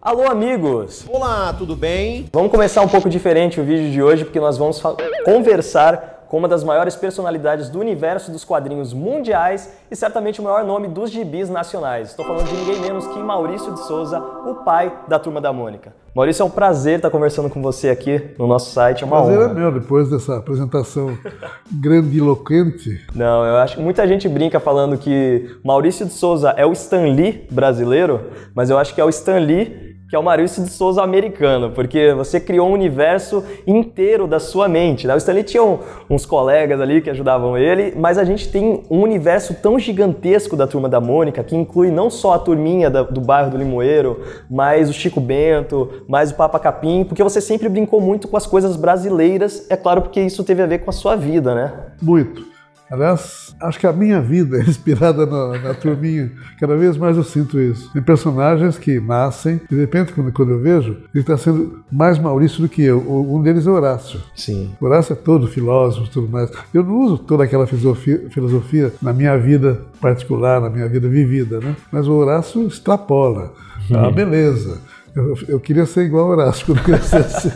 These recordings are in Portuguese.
Alô, amigos! Olá, tudo bem? Vamos começar um pouco diferente o vídeo de hoje, porque nós vamos conversar com uma das maiores personalidades do universo dos quadrinhos mundiais e certamente o maior nome dos gibis nacionais. Estou falando de ninguém menos que Maurício de Souza, o pai da Turma da Mônica. Maurício, é um prazer estar conversando com você aqui no nosso site, é uma honra. Prazer é meu, depois dessa apresentação grandiloquente. Não, eu acho que muita gente brinca falando que Maurício de Souza é o Stan Lee brasileiro, mas eu acho que é o Stan Lee que é o Maurício de Souza americano, porque você criou um universo inteiro da sua mente, né? O Stan Lee tinha uns colegas ali que ajudavam ele, mas a gente tem um universo tão gigantesco da Turma da Mônica, que inclui não só a turminha do bairro do Limoeiro, mas o Chico Bento, mais o Papa Capim, porque você sempre brincou muito com as coisas brasileiras, é claro, porque isso teve a ver com a sua vida, né? Muito. Aliás, acho que a minha vida é inspirada na turminha. Cada vez mais eu sinto isso. Tem personagens que nascem, e de repente, quando eu vejo, ele está sendo mais Maurício do que eu. Um deles é Horácio. Sim. Horácio é todo filósofo e tudo mais. Eu não uso toda aquela filosofia na minha vida particular, na minha vida vivida, né? Mas o Horácio extrapola. Beleza. Eu queria ser igual ao Horácio quando crescesse.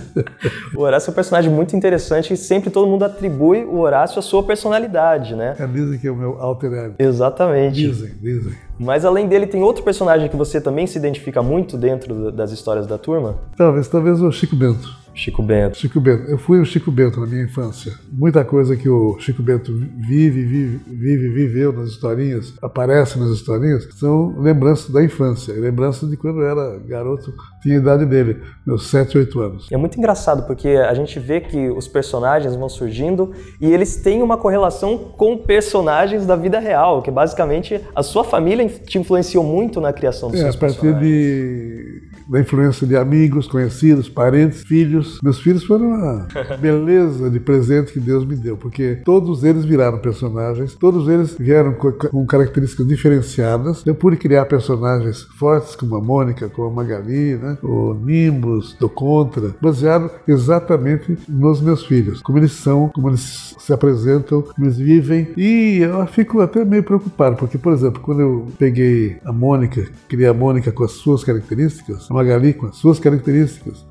O Horácio é um personagem muito interessante e sempre todo mundo atribui o Horácio à sua personalidade, né? Dizem que é o meu alter ego. Exatamente. Dizem. Mas além dele, tem outro personagem que você também se identifica muito dentro das histórias da turma? Talvez o Chico Bento. Chico Bento. Eu fui o Chico Bento na minha infância. Muita coisa que o Chico Bento viveu nas historinhas, aparece nas historinhas, são lembranças da infância, lembranças de quando eu era garoto, tinha a idade dele, meus 7, 8 anos. É muito engraçado, porque a gente vê que os personagens vão surgindo e eles têm uma correlação com personagens da vida real, que basicamente a sua família te influenciou muito na criação dos seus personagens. A partir da influência de amigos, conhecidos, parentes, filhos. Meus filhos foram uma beleza de presente que Deus me deu, porque todos eles viraram personagens, todos eles vieram com características diferenciadas. Eu pude criar personagens fortes como a Mônica, como a Magali, né? O Nimbus, do Contra, baseado exatamente nos meus filhos, como eles são, como eles se apresentam, como eles vivem. E eu fico até meio preocupado, porque, por exemplo, quando eu peguei a Mônica, criei a Mônica com as suas características, a Magali com as suas características,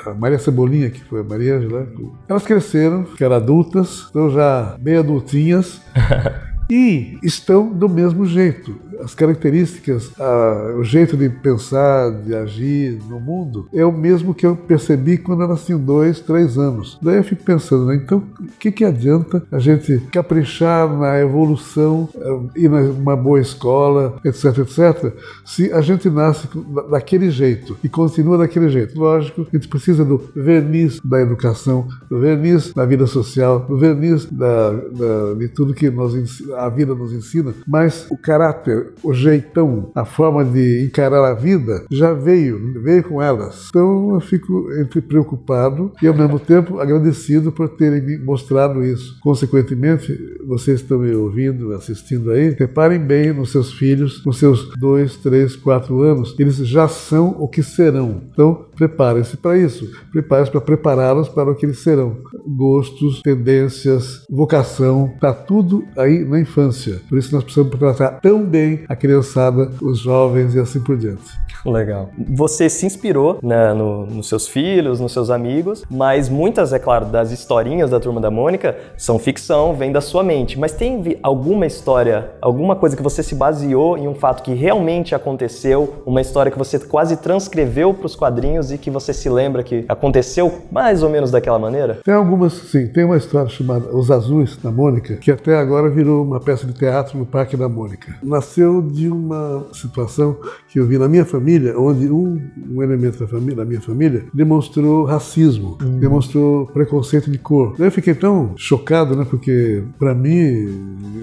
a Maria Cebolinha, que foi a Maria Ângela, elas cresceram, ficaram adultas, estão já bem adultinhas e estão do mesmo jeito. As características, o jeito de pensar, de agir no mundo é o mesmo que eu percebi quando elas tinham 2, 3 anos. Daí eu fico pensando, né? Então o que adianta a gente caprichar na evolução, ir numa boa escola, etc, se a gente nasce daquele jeito e continua daquele jeito? Lógico, a gente precisa do verniz da educação, do verniz da vida social, do verniz de tudo que a vida nos ensina, mas o caráter, o jeitão, a forma de encarar a vida já veio com elas. Então eu fico entre preocupado e ao mesmo tempo agradecido por terem me mostrado isso. Consequentemente, vocês estão me ouvindo, assistindo aí, reparem bem nos seus filhos, nos seus 2, 3, 4 anos, eles já são o que serão. Então preparem-se para isso, preparem-se para prepará-los para o que eles serão. Gostos, tendências, vocação, está tudo aí na infância. Por isso nós precisamos tratar tão bem a criançada, os jovens e assim por diante. Legal. Você se inspirou, né, nos seus filhos, nos seus amigos, mas muitas, é claro, das historinhas da Turma da Mônica são ficção, vem da sua mente. Mas tem alguma história, alguma coisa que você se baseou em um fato que realmente aconteceu, uma história que você quase transcreveu para os quadrinhos e que você se lembra que aconteceu mais ou menos daquela maneira? Tem algumas, sim. Tem uma história chamada Os Azuis da Mônica, que até agora virou uma peça de teatro no Parque da Mônica. Nasceu de uma situação que eu vi na minha família, onde um elemento da minha família demonstrou racismo, demonstrou preconceito de cor. Eu fiquei tão chocado, né? Porque para mim,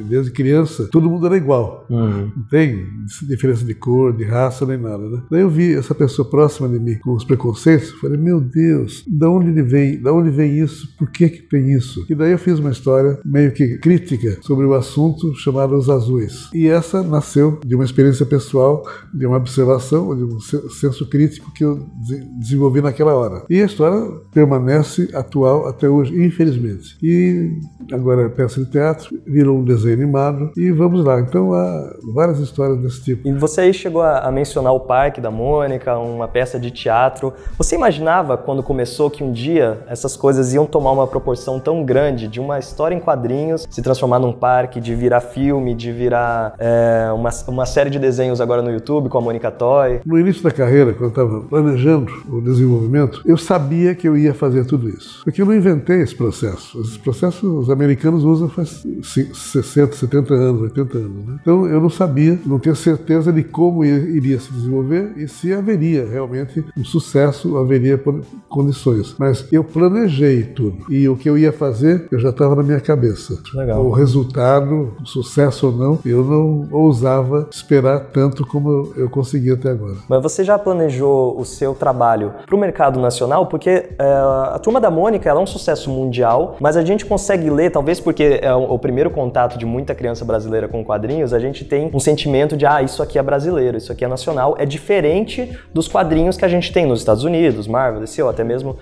desde criança, todo mundo era igual. Não tem diferença de cor, de raça, nem nada, né? Daí eu vi essa pessoa próxima de mim, com os preconceitos, eu falei, meu Deus, de onde vem isso? Por que tem isso? E daí eu fiz uma história meio que crítica sobre o assunto chamado Os Azuis. E essa nasceu de uma experiência pessoal, de uma observação, de um senso crítico que eu desenvolvi naquela hora. E a história permanece atual até hoje, infelizmente. E agora é peça de teatro, virou um desenho animado e vamos lá. Então há várias histórias desse tipo. E você aí chegou a mencionar o Parque da Mônica, uma peça de teatro. Você imaginava quando começou que um dia essas coisas iam tomar uma proporção tão grande, de uma história em quadrinhos se transformar num parque, de virar filme, de virar uma série de desenhos agora no YouTube com a Mônica Toy? No início da carreira, quando eu estava planejando o desenvolvimento, eu sabia que eu ia fazer tudo isso. Porque eu não inventei esse processo. Esses processos os americanos usam faz 60, 70 anos, 80 anos. Né? Então eu não sabia, não tinha certeza de como iria se desenvolver e se haveria realmente um sucesso, haveria condições. Mas eu planejei tudo. E o que eu ia fazer, eu já estava na minha cabeça. Legal. O resultado, sucesso ou não, eu não ousava esperar tanto como eu consegui até agora. Mas você já planejou o seu trabalho para o mercado nacional? Porque a Turma da Mônica ela é um sucesso mundial, mas a gente consegue ler, talvez porque é o primeiro contato de muita criança brasileira com quadrinhos, a gente tem um sentimento de, isso aqui é brasileiro, isso aqui é nacional. É diferente dos quadrinhos que a gente tem nos Estados Unidos, Marvel, DC, ou até mesmo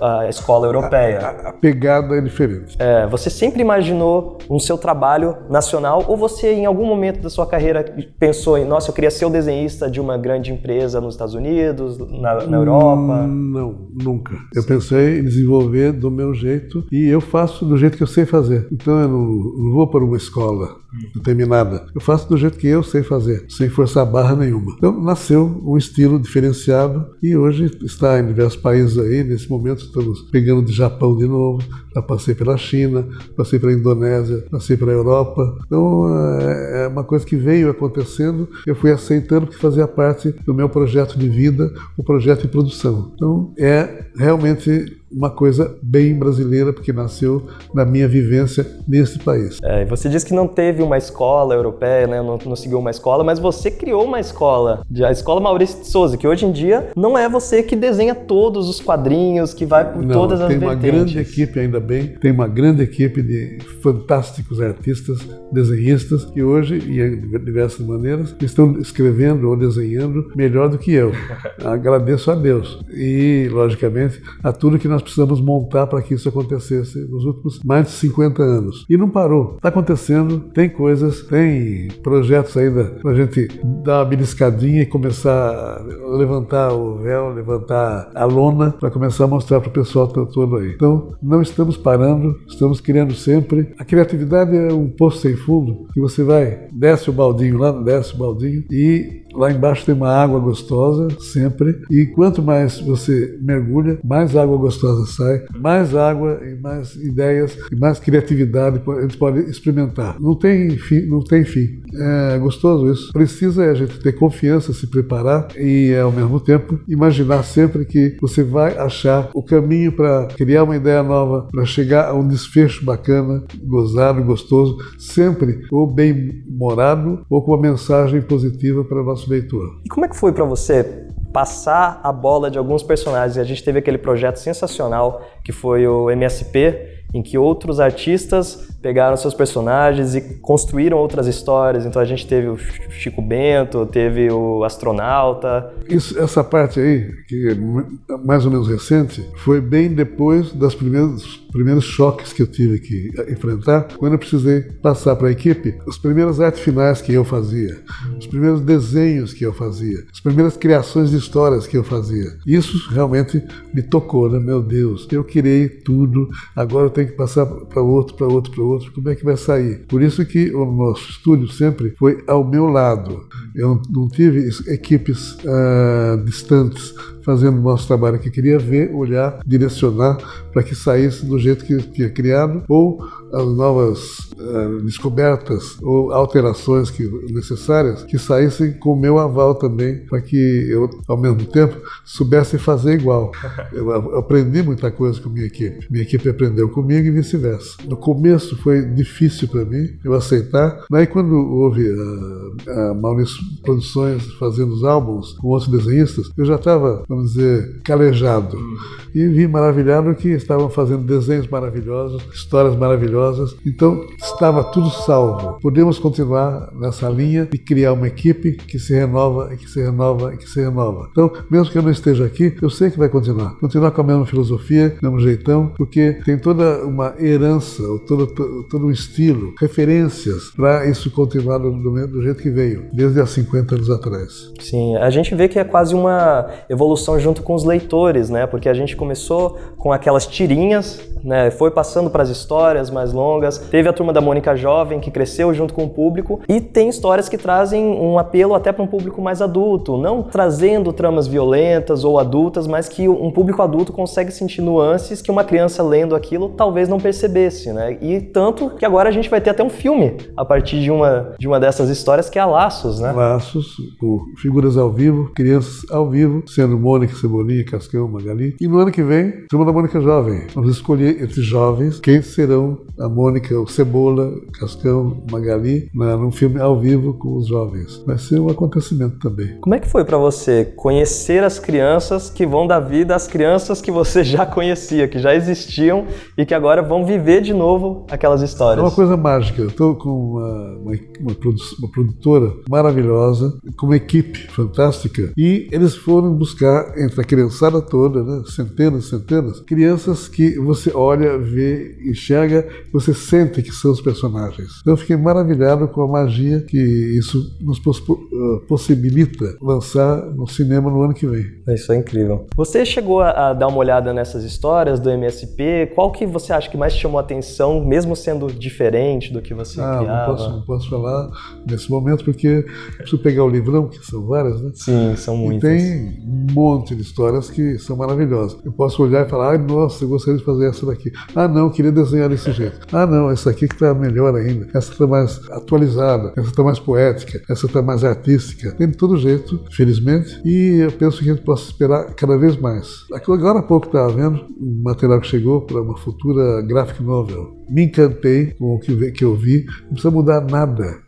a escola europeia. A pegada é diferente. Você sempre imaginou um seu trabalho nacional ou você em algum momento da sua carreira pensou em, nossa, eu queria ser o desenhista de uma grande empresa nos Estados Unidos, na Europa? Não, nunca. Eu pensei em desenvolver do meu jeito e eu faço do jeito que eu sei fazer. Então eu não vou para uma escola determinada. Eu faço do jeito que eu sei fazer, sem forçar barra nenhuma. Então nasceu um estilo diferenciado e hoje está em diversos países aí. Nesse momento estamos pegando de Japão de novo. Já passei pela China, passei pela Indonésia, passei pela Europa. Então é uma coisa que veio acontecendo. Eu fui aceitando que fazia parte do meu projeto de vida, o projeto de produção. Então é realmente uma coisa bem brasileira, porque nasceu na minha vivência nesse país. E você disse que não teve uma escola europeia, né? Não seguiu uma escola, mas você criou uma escola, a Escola Maurício de Souza, que hoje em dia não é você que desenha todos os quadrinhos, que vai por todas as vertentes. Tem uma grande equipe, ainda bem, tem uma grande equipe de fantásticos artistas, desenhistas, que hoje, e de diversas maneiras, estão escrevendo ou desenhando melhor do que eu. Agradeço a Deus. E, logicamente, a tudo que nós precisamos montar para que isso acontecesse nos últimos mais de 50 anos. E não parou. Está acontecendo, tem coisas, tem projetos ainda para a gente dar uma beliscadinha e começar a levantar o véu, levantar a lona para começar a mostrar para o pessoal todo aí. Então, não estamos parando, estamos criando sempre. A criatividade é um poço sem fundo, que você vai, desce o baldinho lá, desce o baldinho e lá embaixo tem uma água gostosa, sempre. E quanto mais você mergulha, mais água gostosa sai, mais água e mais ideias e mais criatividade a gente pode experimentar. Não tem fim, não tem fim. É gostoso isso. Precisa a gente ter confiança, se preparar e, ao mesmo tempo, imaginar sempre que você vai achar o caminho para criar uma ideia nova, para chegar a um desfecho bacana, gozado, gostoso, sempre ou bem-humorado ou com uma mensagem positiva para o nosso leitor. E como é que foi para você passar a bola de alguns personagens? A gente teve aquele projeto sensacional que foi o MSP, em que outros artistas pegaram seus personagens e construíram outras histórias. Então a gente teve o Chico Bento, teve o Astronauta. Essa parte aí, que é mais ou menos recente, foi bem depois dos primeiros choques que eu tive que enfrentar, quando eu precisei passar para a equipe as primeiras artes finais que eu fazia, os primeiros desenhos que eu fazia, as primeiras criações de histórias que eu fazia. Isso realmente me tocou, né? Meu Deus, eu criei tudo, agora eu tenho que passar para outro, como é que vai sair? Por isso que o nosso estúdio sempre foi ao meu lado. Eu não tive equipes distantes fazendo o nosso trabalho, que queria ver, olhar, direcionar para que saísse do jeito que tinha criado ou as novas descobertas ou alterações necessárias que saíssem com o meu aval também, para que eu, ao mesmo tempo, soubesse fazer igual. Eu aprendi muita coisa com minha equipe aprendeu comigo e vice-versa. No começo foi difícil para mim eu aceitar, mas quando houve a Maurício Produções fazendo os álbuns com outros desenhistas, eu já estava, vamos dizer, calejado e vi maravilhado que estavam fazendo desenhos maravilhosos, histórias maravilhosas, então estava tudo salvo. Podemos continuar nessa linha e criar uma equipe que se renova e que se renova e que se renova. Então, mesmo que eu não esteja aqui, eu sei que vai continuar com a mesma filosofia, mesmo jeitão, porque tem toda uma herança, todo um estilo, referências para isso continuar do jeito que veio, desde há 50 anos atrás. Sim, a gente vê que é quase uma evolução junto com os leitores, né? Porque a gente começou com aquelas tirinhas, né? Foi passando para as histórias mais longas, teve a Turma da Mônica Jovem, que cresceu junto com o público, e tem histórias que trazem um apelo até para um público mais adulto, não trazendo tramas violentas ou adultas, mas que um público adulto consegue sentir nuances que uma criança lendo aquilo talvez não percebesse, né? E tanto que agora a gente vai ter até um filme a partir de uma dessas histórias, que é a Laços, né? Laços, por figuras ao vivo, crianças ao vivo, sendo Mônica, Cebolinha, Cascão, Magali. E no ano que vem, Turma da Mônica Jovem. Vamos escolher entre jovens quem serão a Mônica, o Cebola, Cascão, Magali, num filme ao vivo com os jovens. Vai ser um acontecimento também. Como é que foi para você conhecer as crianças que vão dar vida às crianças que você já conhecia, que já existiam e que agora vão viver de novo aquelas histórias? É uma coisa mágica. Eu estou com uma produtora maravilhosa, com uma equipe fantástica, e eles foram buscar entre a criançada toda, né, centenas, crianças que você olha, vê, enxerga, você sente que são os personagens. Então eu fiquei maravilhado com a magia que isso nos possibilita lançar no cinema no ano que vem. Isso é incrível. Você chegou a dar uma olhada nessas histórias do MSP? Qual que você acha que mais te chamou a atenção, mesmo sendo diferente do que você criava? Não posso falar nesse momento, porque eu preciso pegar o livrão, que são várias, né? Sim, são muitas. E tem um monte de histórias que são maravilhosas. Eu posso olhar e falar, nossa, eu gostaria de fazer essa daqui. Não, eu queria desenhar desse jeito. Não, essa aqui que está melhor ainda. Essa está mais atualizada, essa está mais poética, essa está mais artística. Tem de todo jeito, felizmente, e eu penso que a gente possa esperar cada vez mais. Agora há pouco estava vendo um material que chegou para uma futura graphic novel. Me encantei com o que eu vi, não precisa mudar nada.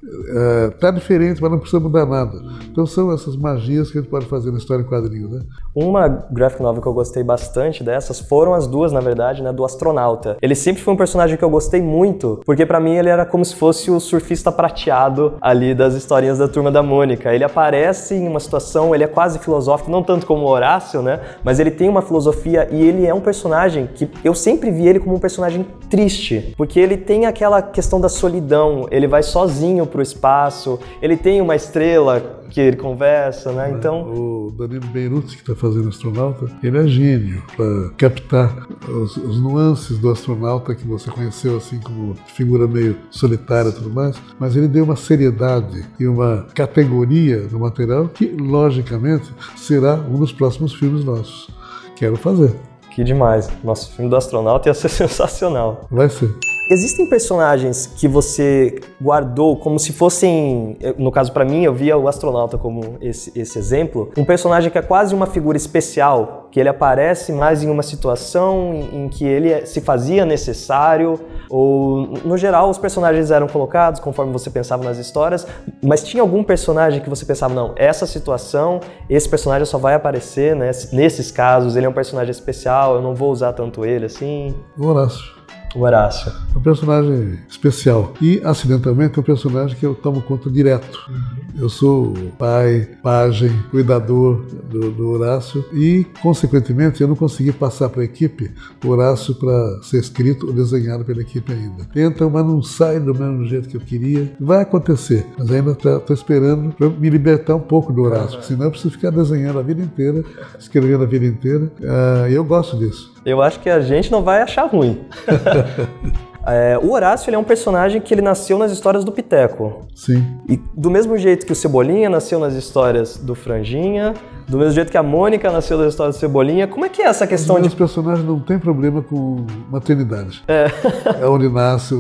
Tá diferente, mas não precisa mudar nada. Então são essas magias que a gente pode fazer na história em quadrinhos, né? Uma graphic novel que eu gostei bastante dessas foram as duas, na verdade, né, do astronauta. Ele sempre foi um personagem que eu gostei muito, porque pra mim ele era como se fosse o surfista prateado ali das historinhas da Turma da Mônica. Ele aparece em uma situação, ele é quase filosófico, não tanto como o Horácio, né? Mas ele tem uma filosofia e ele é um personagem que eu sempre vi ele como um personagem triste, porque ele tem aquela questão da solidão, ele vai sozinho pro espaço, ele tem uma estrela que ele conversa, né? Então... O Danilo Beirut, que está fazendo astronauta, ele é gênio para captar os nuances do astronauta que você conheceu assim como figura meio solitária e tudo mais, mas ele deu uma seriedade e uma categoria no material que, logicamente, será um dos próximos filmes nossos. Quero fazer. Que demais. Nosso filme do astronauta ia ser sensacional. Vai ser. Existem personagens que você guardou como se fossem, no caso pra mim, eu via o astronauta como esse exemplo, um personagem que é quase uma figura especial, que ele aparece mais em uma situação em que ele se fazia necessário, ou no geral os personagens eram colocados conforme você pensava nas histórias, mas tinha algum personagem que você pensava, não, essa situação, esse personagem só vai aparecer, né, nesses casos, ele é um personagem especial, eu não vou usar tanto ele assim? O Horácio. O Horácio. É um personagem especial. E, acidentalmente, é um personagem que eu tomo conta direto. Eu sou pai, pajem, cuidador do Horácio e, consequentemente, eu não consegui passar para a equipe o Horácio para ser escrito ou desenhado pela equipe ainda. Tentam, mas não sai do mesmo jeito que eu queria. Vai acontecer, mas ainda estou esperando para me libertar um pouco do Horácio, senão eu preciso ficar desenhando a vida inteira, escrevendo a vida inteira. E eu gosto disso. Eu acho que a gente não vai achar ruim. O Horácio, ele é um personagem que ele nasceu nas histórias do Piteco. Sim. E do mesmo jeito que o Cebolinha nasceu nas histórias do Franjinha, do mesmo jeito que a Mônica nasceu nas histórias do Cebolinha, como é que é essa questão de... Os personagens não têm problema com maternidade. É onde nasce,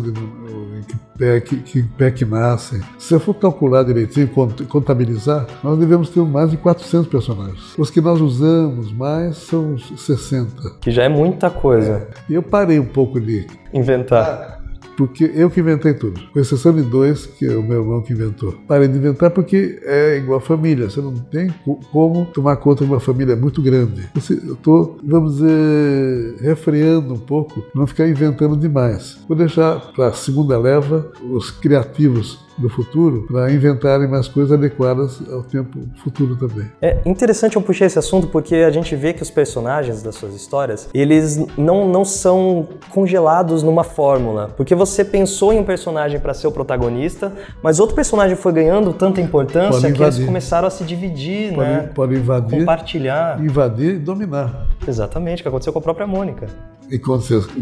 que pé que nasce. Se eu for calcular direitinho, contabilizar, nós devemos ter mais de 400 personagens. Os que nós usamos mais são 60. Que já é muita coisa. E eu parei um pouco de inventar. Porque eu que inventei tudo, com exceção de 2, que é o meu irmão que inventou. Parei de inventar porque é igual a família, você não tem como tomar conta de uma família muito grande. Eu estou, vamos dizer, refreando um pouco, não ficar inventando demais. Vou deixar para a segunda leva os criativos do futuro para inventarem mais coisas adequadas ao tempo futuro também. É interessante eu puxar esse assunto porque a gente vê que os personagens das suas histórias, eles não são congelados numa fórmula, porque você pensou em um personagem para ser o protagonista, mas outro personagem foi ganhando tanta importância que eles começaram a se dividir, pode invadir, compartilhar. Invadir e dominar. Exatamente, o que aconteceu com a própria Mônica. E com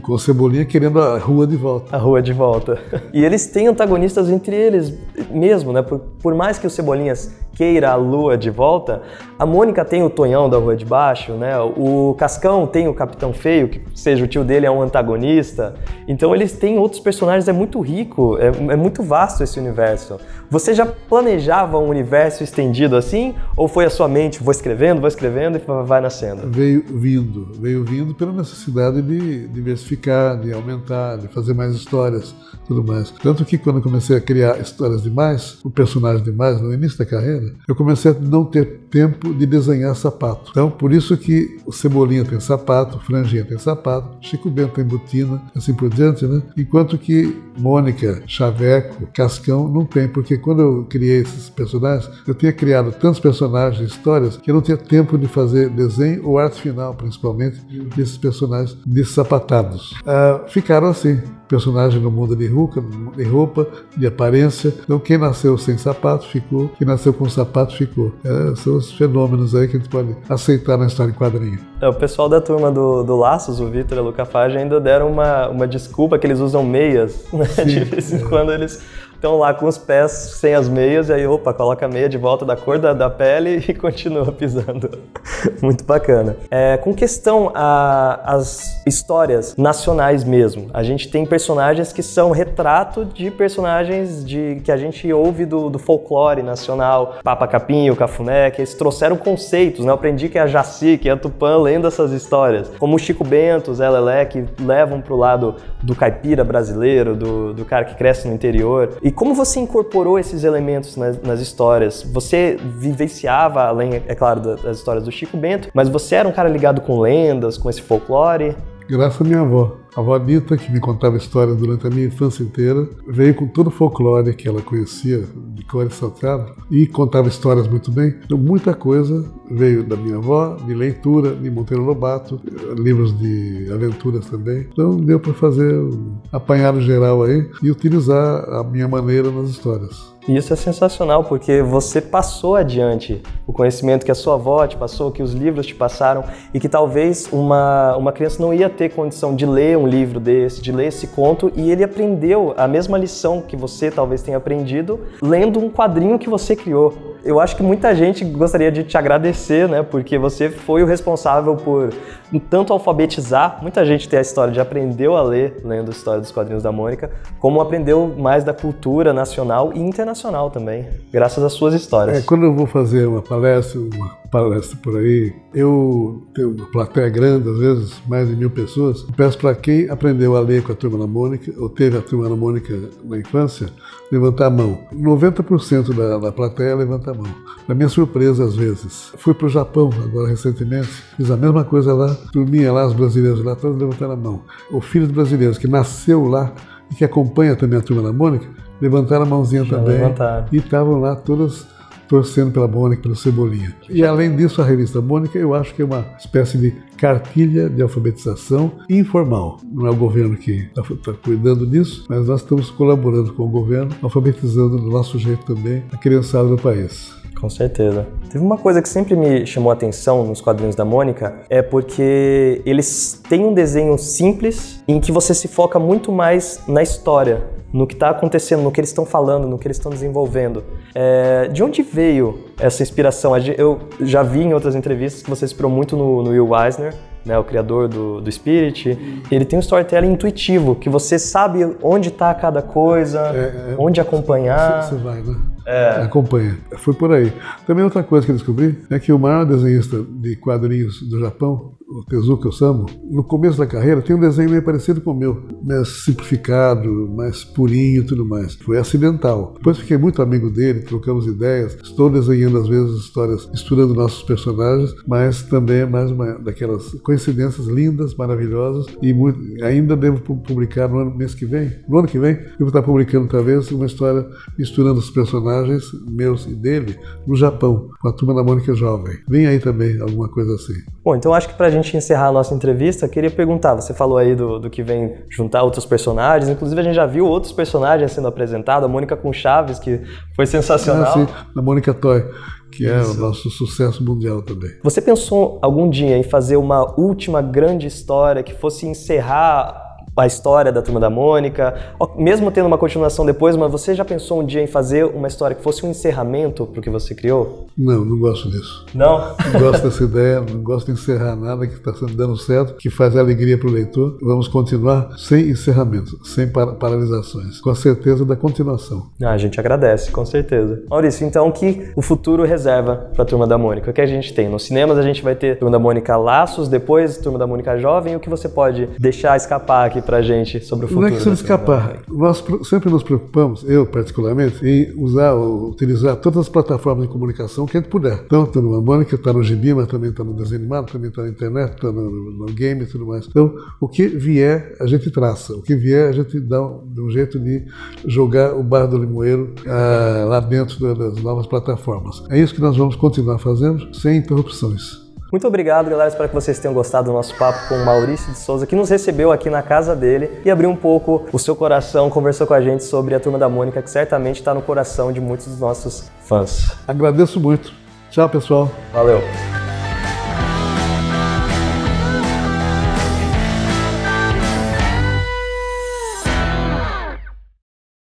o Cebolinha querendo a rua de volta. A rua de volta. E eles têm antagonistas entre eles mesmo, né? Por mais que o Cebolinhas queira a lua de volta, a Mônica tem o Tonhão da Rua de Baixo, né? O Cascão tem o Capitão Feio, que seja o tio dele é um antagonista. Então eles têm outros personagens, é muito rico, é muito vasto esse universo. Você já planejava um universo estendido assim? Ou foi a sua mente, vou escrevendo e vai nascendo? Veio vindo pela necessidade de diversificar, de aumentar, de fazer mais histórias, tudo mais. Tanto que quando eu comecei a criar histórias demais, o personagem demais, no início da carreira, eu comecei a não ter tempo de desenhar sapato. Então, por isso que o Cebolinha tem sapato, o Franjinha tem sapato, Chico Bento tem botina, assim por diante, né? Enquanto que Mônica, Chaveco, Cascão não tem, porque quando eu criei esses personagens, eu tinha criado tantos personagens e histórias que eu não tinha tempo de fazer desenho ou arte final, principalmente, desses personagens desapatados. Ficaram assim. Personagem no mundo de roupa, de aparência. Então, quem nasceu sem sapato ficou, quem nasceu com sapato ficou. São os fenômenos aí que a gente pode aceitar na história em quadrinho. O pessoal da turma do Laços, o Vitor e a Luca Fage, ainda deram uma desculpa que eles usam meias, né? Sim, de vez em quando eles estão lá com os pés sem as meias e aí, coloca a meia de volta da cor da pele e continua pisando. Muito bacana. Com questão às histórias nacionais mesmo, a gente tem personagens que são retrato de personagens que a gente ouve do folclore nacional, Papa Capinho, Cafuné, que eles trouxeram conceitos, né? Eu aprendi que é a Jaci, que é a Tupã, lendo essas histórias. Como o Chico Bento, Zé Lelé, que levam pro lado do caipira brasileiro, do cara que cresce no interior. E como você incorporou esses elementos nas histórias? Você vivenciava, além, é claro, das histórias do Chico Bento, mas você era um cara ligado com lendas, com esse folclore? Graças à minha avó. A avó Anitta, que me contava histórias durante a minha infância inteira, veio com todo o folclore que ela conhecia, de cor e salteado, e contava histórias muito bem. Então, muita coisa veio da minha avó, de leitura, de Monteiro Lobato, livros de aventuras também. Então, deu para fazer um apanhado geral aí e utilizar a minha maneira nas histórias. E isso é sensacional, porque você passou adiante o conhecimento que a sua avó te passou, que os livros te passaram, e que talvez uma criança não ia ter condição de ler um livro desse, de ler esse conto, e ele aprendeu a mesma lição que você talvez tenha aprendido lendo um quadrinho que você criou. Eu acho que muita gente gostaria de te agradecer, né? Porque você foi o responsável por tanto alfabetizar, muita gente tem a história de aprendeu a ler lendo a história dos quadrinhos da Mônica, como aprendeu mais da cultura nacional e internacional também, graças às suas histórias. Quando eu vou fazer uma palestra por aí, eu tenho uma plateia grande, às vezes mais de 1000 pessoas, eu peço para quem aprendeu a ler com a Turma da Mônica, ou teve a Turma da Mônica na infância, levantar a mão. 90% da plateia levanta a mão. Na minha surpresa, às vezes. Fui para o Japão, agora recentemente, fiz a mesma coisa lá, turminha lá, os brasileiros lá, todos levantando a mão. O filho dos brasileiros que nasceu lá e que acompanha também a Turma da Mônica, levantaram a mãozinha também. E estavam lá todas torcendo pela Mônica, pelo Cebolinha. E além disso, a revista Mônica, eu acho que é uma espécie de cartilha de alfabetização informal. Não é o governo que está cuidando disso, mas nós estamos colaborando com o governo, alfabetizando do nosso jeito também a criançada do país. Com certeza. Teve uma coisa que sempre me chamou a atenção nos quadrinhos da Mônica, é porque eles têm um desenho simples em que você se foca muito mais na história, no que está acontecendo, no que eles estão falando, no que eles estão desenvolvendo. De onde veio essa inspiração? Eu já vi em outras entrevistas que você se inspirou muito no Will Eisner, né, o criador do Spirit. Ele tem um storytelling intuitivo, que você sabe onde está cada coisa, onde acompanhar. Você vai, né? Acompanha. Foi por aí. Também outra coisa que eu descobri é que o maior desenhista de quadrinhos do Japão, o Tezuka Osamu, no começo da carreira tem um desenho meio parecido com o meu, mais simplificado, mais purinho e tudo mais. Foi acidental. Depois fiquei muito amigo dele, trocamos ideias, estou desenhando às vezes histórias, misturando nossos personagens, mas também é mais uma daquelas coincidências lindas, maravilhosas, e ainda devo publicar no ano que vem, eu vou estar publicando talvez uma história misturando os personagens meus e dele no Japão, com a Turma da Mônica jovem. Vem aí também alguma coisa assim. Bom, então acho que pra gente encerrar a nossa entrevista, queria perguntar, você falou aí do que vem juntar outros personagens, inclusive a gente já viu outros personagens sendo apresentados, a Mônica com Chaves, que foi sensacional. Sim, a Mônica Toy, que é o nosso sucesso mundial também. Você pensou algum dia em fazer uma última grande história que fosse encerrar a história da Turma da Mônica, mesmo tendo uma continuação depois, mas você já pensou um dia em fazer uma história que fosse um encerramento pro que você criou? Não gosto disso. Não? Não gosto dessa ideia, não gosto de encerrar nada que está dando certo, que faz alegria para o leitor. Vamos continuar sem encerramento, sem paralisações, com a certeza da continuação. A gente agradece, com certeza. Maurício, então o que o futuro reserva para a Turma da Mônica? O que a gente tem? Nos cinemas a gente vai ter Turma da Mônica Laços, depois Turma da Mônica Jovem, o que você pode deixar escapar aqui pra gente sobre o futuro? Não é que se escapar. Nós sempre nos preocupamos, eu particularmente, em utilizar todas as plataformas de comunicação que a gente puder. Então, a Turma da Mônica está no gibi, mas também está no desenho animado, também está na internet, está no game e tudo mais. Então, o que vier, a gente traça. O que vier, a gente dá um jeito de jogar o Bar do Limoeiro lá dentro das novas plataformas. É isso que nós vamos continuar fazendo, sem interrupções. Muito obrigado, galera. Espero que vocês tenham gostado do nosso papo com o Maurício de Souza, que nos recebeu aqui na casa dele e abriu um pouco o seu coração, conversou com a gente sobre a Turma da Mônica, que certamente está no coração de muitos dos nossos fãs. Agradeço muito. Tchau, pessoal. Valeu.